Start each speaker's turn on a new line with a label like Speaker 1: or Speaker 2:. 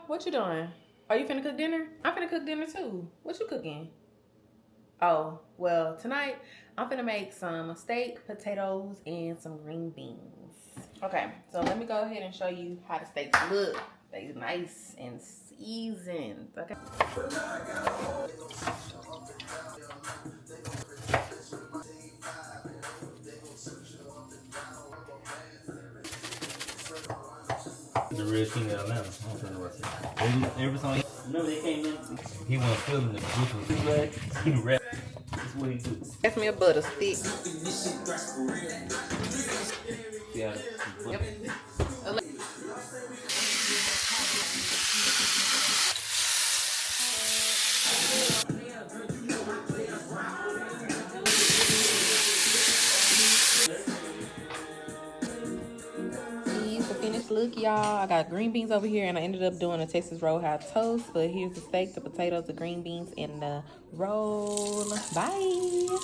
Speaker 1: What you doing? Are you finna cook dinner? I'm finna cook dinner too. What you cooking? Oh, well, tonight I'm finna make some steak, potatoes, and some green beans. Okay, so let me go ahead and show you how the steaks look. They nice and seasoned. Okay.
Speaker 2: The real king of Atlanta. I don't know what's it. Every song, remember they came in, he wasn't feeling the Bruce was too bad. He rap. That's what he do.
Speaker 1: That's me a butter stick.
Speaker 2: Yeah.
Speaker 1: Yep. The finished look, y'all. I got green beans over here, and I ended up doing a Texas Roadhouse toast. But here's the steak, the potatoes, the green beans, and the roll. Bye.